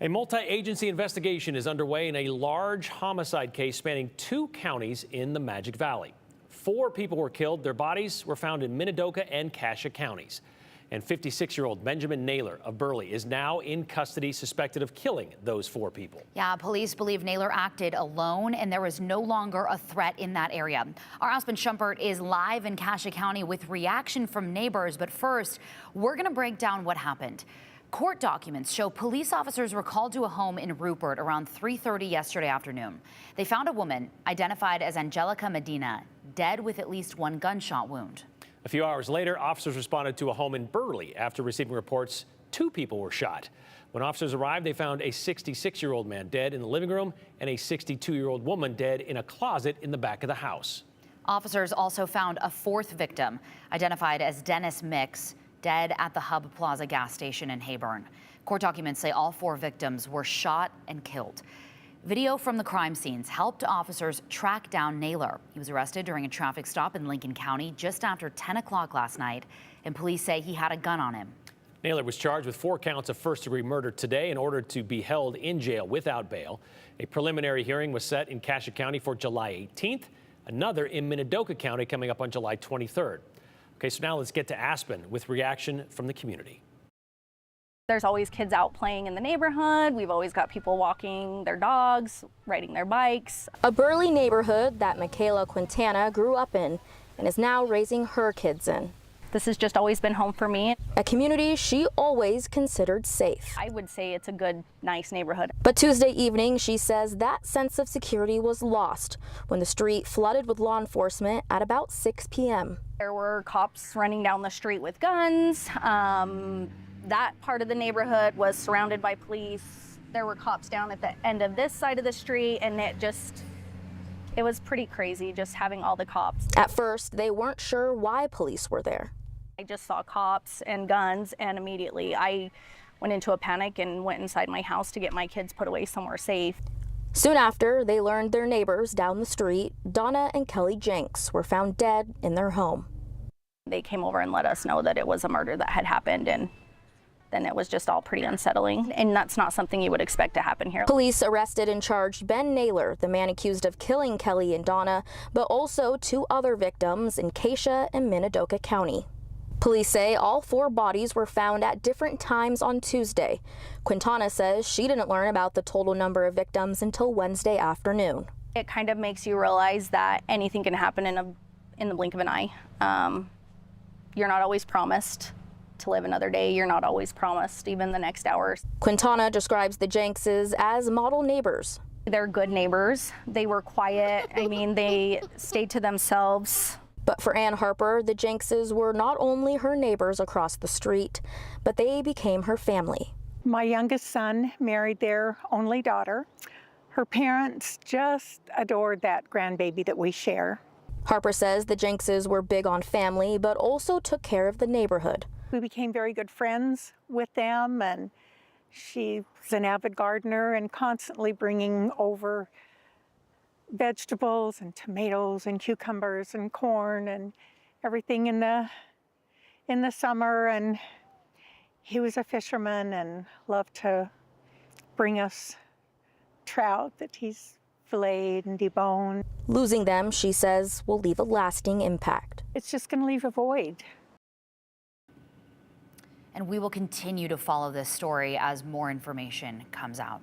A multi-agency investigation is underway in a large homicide case spanning 2 counties in the Magic Valley. 4 people were killed. Their bodies were found in Minidoka and Cassia counties. And 56-year-old Benjamin Naylor of Burley is now in custody, suspected of killing those 4 people. Yeah, police believe Naylor acted alone and there was no longer a threat in that area. Our Aspen Shumpert is live in Cassia County with reaction from neighbors. But first, we're going to break down what happened. Court documents show police officers were called to a home in Rupert around 3:30 yesterday afternoon. They found a woman identified as Angelica Medina, dead with at least 1 gunshot wound. A few hours later, officers responded to a home in Burley after receiving reports 2 people were shot. When officers arrived, they found a 66-year-old man dead in the living room and a 62-year-old woman dead in a closet in the back of the house. Officers also found a 4th victim, identified as Dennis Mix, dead at the Hub Plaza gas station in Hayburn. Court documents say all 4 victims were shot and killed. Video from the crime scenes helped officers track down Naylor. He was arrested during a traffic stop in Lincoln County just after 10 o'clock last night, and police say he had a gun on him. Naylor was charged with 4 counts of first-degree murder today in order to be held in jail without bail. A preliminary hearing was set in Cassia County for July 18th, another in Minidoka County coming up on July 23rd. Okay, so now let's get to Aspen with reaction from the community. There's always kids out playing in the neighborhood. We've always got people walking their dogs, riding their bikes. A Burley neighborhood that Michaela Quintana grew up in and is now raising her kids in. This has just always been home for me. A community she always considered safe. I would say it's a good, nice neighborhood. But Tuesday evening, she says that sense of security was lost when the street flooded with law enforcement at about 6 p.m. There were cops running down the street with guns. That part of the neighborhood was surrounded by police. There were cops down at the end of this side of the street, and it was pretty crazy just having all the cops. At first, they weren't sure why police were there. I just saw cops and guns, and immediately I went into a panic and went inside my house to get my kids put away somewhere safe. Soon after, they learned their neighbors down the street, Donna and Kelly Jenks, were found dead in their home. They came over and let us know that it was a murder that had happened, and then it was just all pretty unsettling, and that's not something you would expect to happen here. Police arrested and charged Ben Naylor, the man accused of killing Kelly and Donna, but also 2 other victims in Cassia and Minidoka County. Police say all 4 bodies were found at different times on Tuesday. Quintana says she didn't learn about the total number of victims until Wednesday afternoon. It kind of makes you realize that anything can happen in the blink of an eye. You're not always promised to live another day. You're not always promised even the next hour. Quintana describes the Jenkses as model neighbors. They're good neighbors. They were quiet. I mean, they stayed to themselves. But for Ann Harper, the Jenkses were not only her neighbors across the street, but they became her family. My youngest son married their only daughter. Her parents just adored that grandbaby that we share. Harper says the Jenkses were big on family, but also took care of the neighborhood. We became very good friends with them, and she was an avid gardener and constantly bringing over vegetables and tomatoes and cucumbers and corn and everything in the summer. And he was a fisherman and loved to bring us trout that he's filleted and deboned. Losing them, she says, will leave a lasting impact. It's just going to leave a void. And we will continue to follow this story as more information comes out.